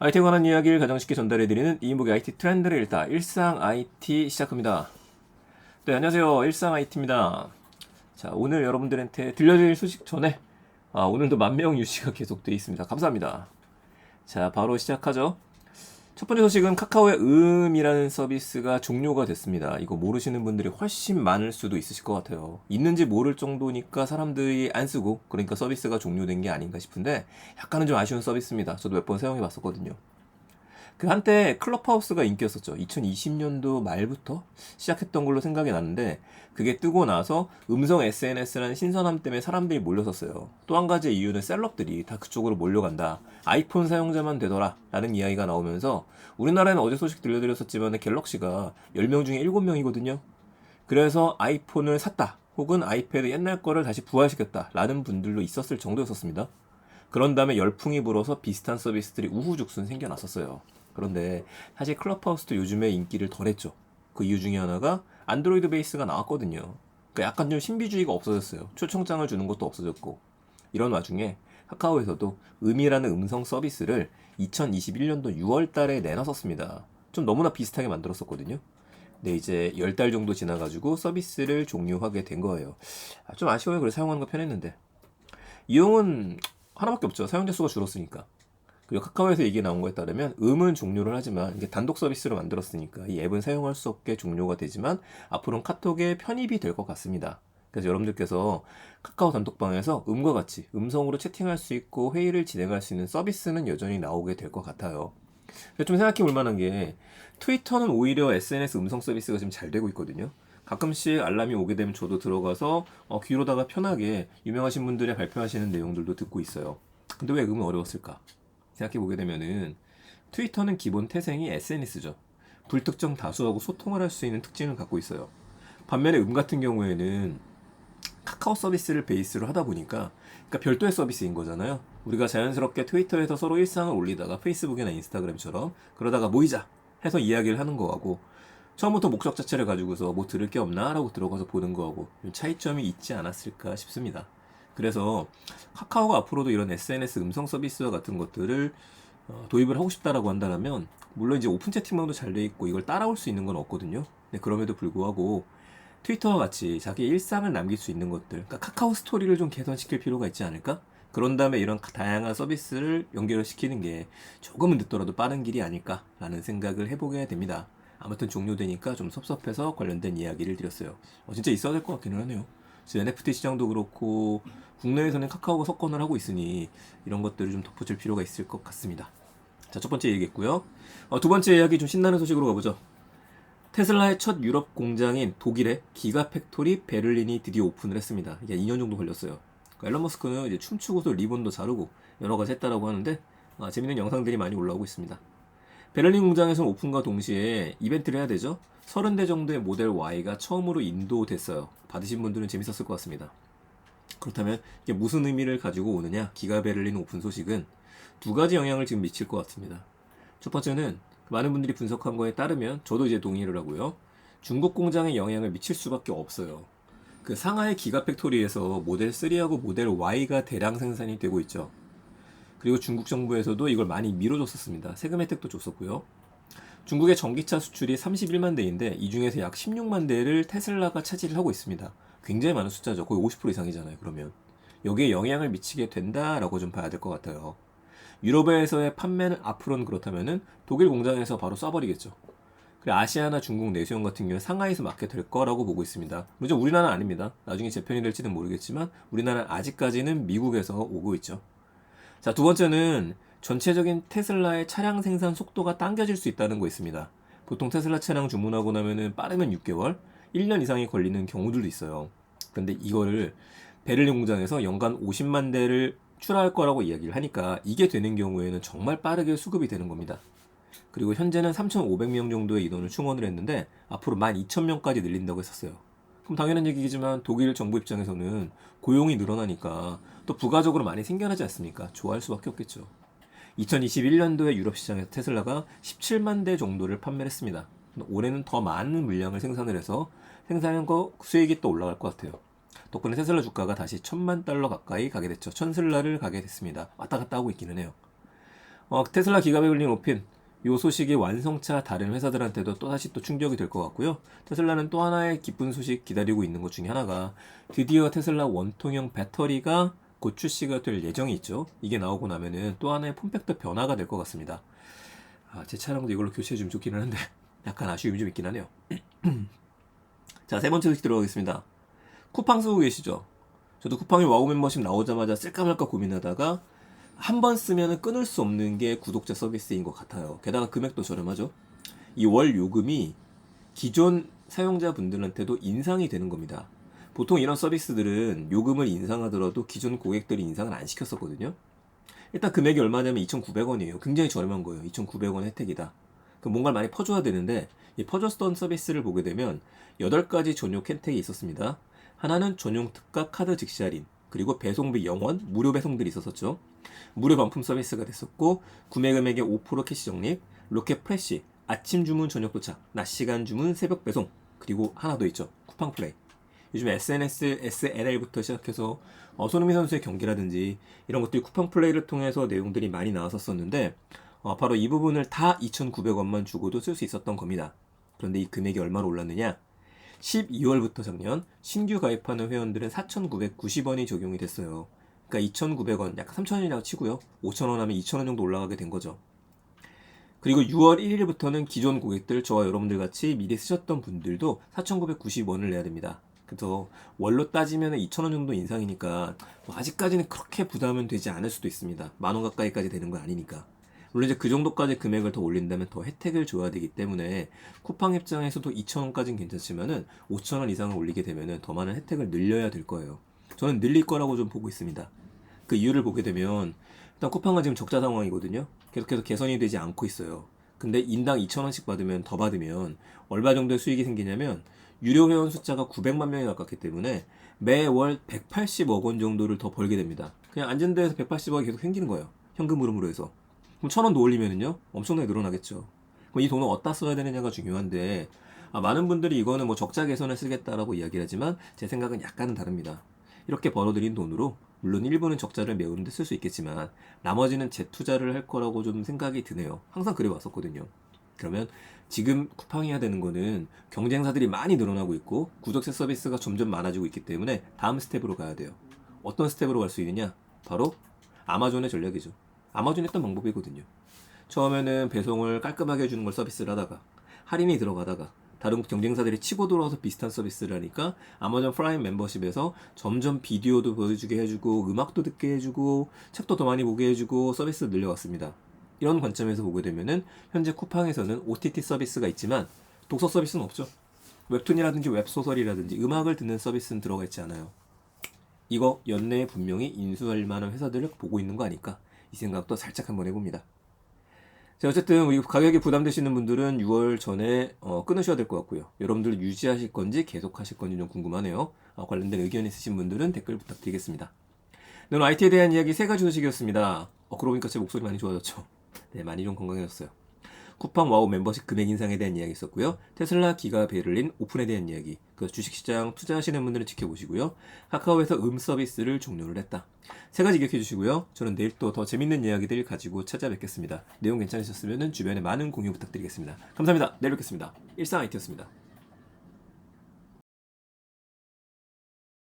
IT에 관한 이야기를 가장 쉽게 전달해드리는 이인복의 IT 트렌드를 읽다 일상 IT 시작합니다. 네, 안녕하세요. 일상 IT입니다. 자, 오늘 여러분들한테 들려드릴 소식 전에 오늘도 10,000명 유지가 계속되어 있습니다. 감사합니다. 자, 바로 시작하죠. 첫 번째 소식은 카카오의 음이라는 서비스가 종료가 됐습니다. 이거 모르시는 분들이 훨씬 많을 수도 있으실 것 같아요. 있는지 모를 정도니까 사람들이 안 쓰고, 그러니까 서비스가 종료된 게 아닌가 싶은데 약간은 좀 아쉬운 서비스입니다. 저도 몇 번 사용해 봤었거든요. 그 한때 클럽하우스가 인기였었죠. 2020년도 말부터 시작했던 걸로 생각이 나는데, 그게 뜨고 나서 음성 SNS라는 신선함 때문에 사람들이 몰렸었어요. 또 한 가지 이유는 셀럽들이 다 그쪽으로 몰려간다, 아이폰 사용자만 되더라 라는 이야기가 나오면서, 우리나라에는 어제 소식 들려드렸었지만 갤럭시가 10명 중에 7명이거든요. 그래서 아이폰을 샀다, 혹은 아이패드 옛날 거를 다시 부활시켰다 라는 분들도 있었을 정도였었습니다. 그런 다음에 열풍이 불어서 비슷한 서비스들이 우후죽순 생겨났었어요. 그런데 사실 클럽하우스도 요즘에 인기를 덜했죠. 그 이유 중에 하나가 안드로이드 베이스가 나왔거든요. 그러니까 약간 좀 신비주의가 없어졌어요. 초청장을 주는 것도 없어졌고. 이런 와중에 카카오에서도 음이라는 음성 서비스를 2021년도 6월 달에 내놨었습니다. 좀 너무나 비슷하게 만들었었거든요. 네, 이제 10달 정도 지나가지고 서비스를 종료하게 된 거예요. 좀 아쉬워요. 그래서 사용하는 거 편했는데. 이용은 하나밖에 없죠. 사용자 수가 줄었으니까. 그리고 카카오에서 얘기 나온 거에 따르면 음은 종료를 하지만 이게 단독 서비스로 만들었으니까 이 앱은 사용할 수 없게 종료가 되지만 앞으로는 카톡에 편입이 될 것 같습니다. 그래서 여러분들께서 카카오 단톡방에서 음과 같이 음성으로 채팅할 수 있고 회의를 진행할 수 있는 서비스는 여전히 나오게 될 것 같아요. 좀 생각해 볼 만한 게, 트위터는 오히려 SNS 음성 서비스가 지금 잘 되고 있거든요. 가끔씩 알람이 오게 되면 저도 들어가서 귀로다가 편하게 유명하신 분들이 발표하시는 내용들도 듣고 있어요. 근데 왜 음은 어려웠을까? 생각해 보게 되면은 트위터는 기본 태생이 SNS죠. 불특정 다수하고 소통을 할 수 있는 특징을 갖고 있어요. 반면에 음 같은 경우에는 카카오 서비스를 베이스로 하다 보니까, 그러니까 별도의 서비스인 거잖아요. 우리가 자연스럽게 트위터에서 서로 일상을 올리다가 페이스북이나 인스타그램처럼 그러다가 모이자 해서 이야기를 하는 거하고, 처음부터 목적 자체를 가지고서 뭐 들을 게 없나 라고 들어가서 보는 거하고 차이점이 있지 않았을까 싶습니다. 그래서 카카오가 앞으로도 이런 SNS 음성 서비스와 같은 것들을 도입을 하고 싶다라고 한다면, 물론 이제 오픈 채팅방도 잘 돼 있고 이걸 따라올 수 있는 건 없거든요. 근데 그럼에도 불구하고 트위터와 같이 자기 일상을 남길 수 있는 것들, 그러니까 카카오 스토리를 좀 개선시킬 필요가 있지 않을까? 그런 다음에 이런 다양한 서비스를 연결을 시키는 게 조금은 늦더라도 빠른 길이 아닐까라는 생각을 해보게 됩니다. 아무튼 종료되니까 좀 섭섭해서 관련된 이야기를 드렸어요. 진짜 있어야 될 것 같기는 하네요. 지금 NFT 시장도 그렇고 국내에서는 카카오가 석권을 하고 있으니 이런 것들을 좀 덧붙일 필요가 있을 것 같습니다. 자, 첫 번째 얘기했고요. 두 번째 이야기 좀 신나는 소식으로 가보죠. 테슬라의 첫 유럽 공장인 독일의 기가팩토리 베를린이 드디어 오픈을 했습니다. 이게 2년 정도 걸렸어요. 앨런 머스크는 이제 춤추고서 리본도 자르고 여러 가지 했다라고 하는데, 재밌는 영상들이 많이 올라오고 있습니다. 베를린 공장에서 오픈과 동시에 이벤트를 해야 되죠. 30대 정도의 모델 Y가 처음으로 인도됐어요. 받으신 분들은 재밌었을 것 같습니다. 그렇다면 이게 무슨 의미를 가지고 오느냐? 기가 베를린 오픈 소식은 두 가지 영향을 지금 미칠 것 같습니다. 첫 번째는 많은 분들이 분석한 거에 따르면, 저도 이제 동의를 하고요, 중국 공장에 영향을 미칠 수밖에 없어요. 그 상하이 기가팩토리에서 모델 3하고 모델 Y가 대량 생산이 되고 있죠. 그리고 중국 정부에서도 이걸 많이 밀어줬었습니다. 세금 혜택도 줬었고요. 중국의 전기차 수출이 31만 대인데 이 중에서 약 16만 대를 테슬라가 차지를 하고 있습니다. 굉장히 많은 숫자죠. 거의 50% 이상이잖아요. 그러면 여기에 영향을 미치게 된다라고 좀 봐야 될 것 같아요. 유럽에서의 판매는 앞으로는 그렇다면은 독일 공장에서 바로 쏴버리겠죠. 그리고 아시아나 중국 내수용 같은 경우는 상하이에서 맡게 될 거라고 보고 있습니다. 물론 우리나라는 아닙니다. 나중에 재편이 될지는 모르겠지만 우리나라는 아직까지는 미국에서 오고 있죠. 자, 두 번째는 전체적인 테슬라의 차량 생산 속도가 당겨질 수 있다는 거 있습니다. 보통 테슬라 차량 주문하고 나면은 빠르면 6개월, 1년 이상이 걸리는 경우들도 있어요. 그런데 이거를 베를린 공장에서 연간 50만 대를 출하할 거라고 이야기를 하니까, 이게 되는 경우에는 정말 빠르게 수급이 되는 겁니다. 그리고 현재는 3,500명 정도의 인원을 충원을 했는데 앞으로 12,000명까지 늘린다고 했었어요. 그럼 당연한 얘기지만 독일 정부 입장에서는 고용이 늘어나니까 또 부가적으로 많이 생겨나지 않습니까? 좋아할 수밖에 없겠죠. 2021년도에 유럽 시장에서 테슬라가 17만 대 정도를 판매를 했습니다. 올해는 더 많은 물량을 생산을 해서 생산한 거 수익이 또 올라갈 것 같아요. 덕분에 테슬라 주가가 다시 $1,000만 가까이 가게 됐죠. 천슬라를 가게 됐습니다. 왔다 갔다 하고 있기는 해요. 테슬라 기가 베를린 오픈 요 소식이 완성차 다른 회사들한테도 또다시 또 충격이 될 것 같고요. 테슬라는 또 하나의 기쁜 소식 기다리고 있는 것 중에 하나가 드디어 테슬라 원통형 배터리가 곧 출시가 될 예정이 있죠. 이게 나오고 나면은 또 하나의 폼팩터 변화가 될 것 같습니다. 제 차량도 이걸로 교체해주면 좋기는 한데 약간 아쉬움이 좀 있긴 하네요. 자, 세 번째 소식 들어가겠습니다. 쿠팡 쓰고 계시죠? 저도 쿠팡이 와우 멤버십 나오자마자 쓸까 말까 고민하다가 한 번 쓰면 끊을 수 없는 게 구독자 서비스인 것 같아요. 게다가 금액도 저렴하죠. 이 월 요금이 기존 사용자분들한테도 인상이 되는 겁니다. 보통 이런 서비스들은 요금을 인상하더라도 기존 고객들이 인상을 안 시켰었거든요. 일단 금액이 얼마냐면 2,900원이에요. 굉장히 저렴한 거예요. 2,900원 혜택이다. 그럼 뭔가를 많이 퍼줘야 되는데 이 퍼줬던 서비스를 보게 되면 8가지 전용 혜택이 있었습니다. 하나는 전용 특가 카드 즉시 할인, 그리고 배송비 0원, 무료 배송들이 있었었죠. 무료 반품 서비스가 됐었고, 구매 금액의 5% 캐시 적립, 로켓 프레시, 아침 주문 저녁 도착, 낮 시간 주문 새벽 배송, 그리고 하나 더 있죠. 쿠팡 플레이. 요즘 SNS, SNL부터 시작해서 손흥민 선수의 경기라든지 이런 것들이 쿠팡 플레이를 통해서 내용들이 많이 나왔었는데 바로 이 부분을 다 2,900원만 주고도 쓸 수 있었던 겁니다. 그런데 이 금액이 얼마로 올랐느냐? 12월부터 작년 신규 가입하는 회원들은 4,990원이 적용이 됐어요. 그러니까 2,900원, 약간 3,000원이라고 치고요. 5,000원 하면 2,000원 정도 올라가게 된 거죠. 그리고 6월 1일부터는 기존 고객들, 저와 여러분들 같이 미리 쓰셨던 분들도 4,990원을 내야 됩니다. 그래서 월로 따지면 2,000원 정도 인상이니까 아직까지는 그렇게 부담은 되지 않을 수도 있습니다. 10,000원 가까이까지 되는 건 아니니까. 물론 이제 그 정도까지 금액을 더 올린다면 더 혜택을 줘야 되기 때문에 쿠팡 입장에서도 2,000원까지는 괜찮지만은 5,000원 이상을 올리게 되면은 더 많은 혜택을 늘려야 될 거예요. 저는 늘릴 거라고 좀 보고 있습니다. 그 이유를 보게 되면 일단 쿠팡은 지금 적자 상황이거든요. 계속해서 개선이 되지 않고 있어요. 근데 인당 2,000원씩 받으면 더 받으면 얼마 정도의 수익이 생기냐면 유료 회원 숫자가 900만 명에 가깝기 때문에 매월 180억 원 정도를 더 벌게 됩니다. 그냥 앉은 데에서 180억이 계속 생기는 거예요. 현금 흐름으로 해서. 그럼 1,000원 더 올리면은요 엄청나게 늘어나겠죠. 그럼 이 돈을 어디다 써야 되느냐가 중요한데 많은 분들이 이거는 뭐 적자 개선을 쓰겠다라고 이야기를 하지만 제 생각은 약간은 다릅니다. 이렇게 벌어들인 돈으로 물론 일부는 적자를 메우는 데 쓸 수 있겠지만 나머지는 재투자를 할 거라고 좀 생각이 드네요. 항상 그래 왔었거든요. 그러면 지금 쿠팡이 해야 되는 거는 경쟁사들이 많이 늘어나고 있고 구독자 서비스가 점점 많아지고 있기 때문에 다음 스텝으로 가야 돼요. 어떤 스텝으로 갈 수 있느냐? 바로 아마존의 전략이죠. 아마존이 했던 방법이거든요. 처음에는 배송을 깔끔하게 해주는 걸 서비스를 하다가 할인이 들어가다가 다른 경쟁사들이 치고 들어와서 비슷한 서비스를 하니까 아마존 프라임 멤버십에서 점점 비디오도 보여주게 해주고 음악도 듣게 해주고 책도 더 많이 보게 해주고 서비스를 늘려왔습니다. 이런 관점에서 보게 되면은 현재 쿠팡에서는 OTT 서비스가 있지만 독서 서비스는 없죠. 웹툰이라든지 웹소설이라든지 음악을 듣는 서비스는 들어가 있지 않아요. 이거 연내에 분명히 인수할 만한 회사들을 보고 있는 거 아닐까? 이 생각도 살짝 한번 해봅니다. 자, 어쨌든 가격이 부담되시는 분들은 6월 전에 끊으셔야 될 것 같고요. 여러분들 유지하실 건지 계속 하실 건지 좀 궁금하네요. 관련된 의견 있으신 분들은 댓글 부탁드리겠습니다. 네, 오늘 IT에 대한 이야기 3가지 소식이었습니다. 그러고 보니까 제 목소리 많이 좋아졌죠? 네, 많이 좀 건강해졌어요. 쿠팡 와우 멤버십 금액 인상에 대한 이야기 있었고요. 테슬라 기가 베를린 오픈에 대한 이야기. 그 주식시장 투자하시는 분들은 지켜보시고요. 카카오에서 서비스를 종료를 했다. 3가지 기억해 주시고요. 저는 내일 또 더 재밌는 이야기들 가지고 찾아뵙겠습니다. 내용 괜찮으셨으면 주변에 많은 공유 부탁드리겠습니다. 감사합니다. 내일 뵙겠습니다. 일상 IT였습니다.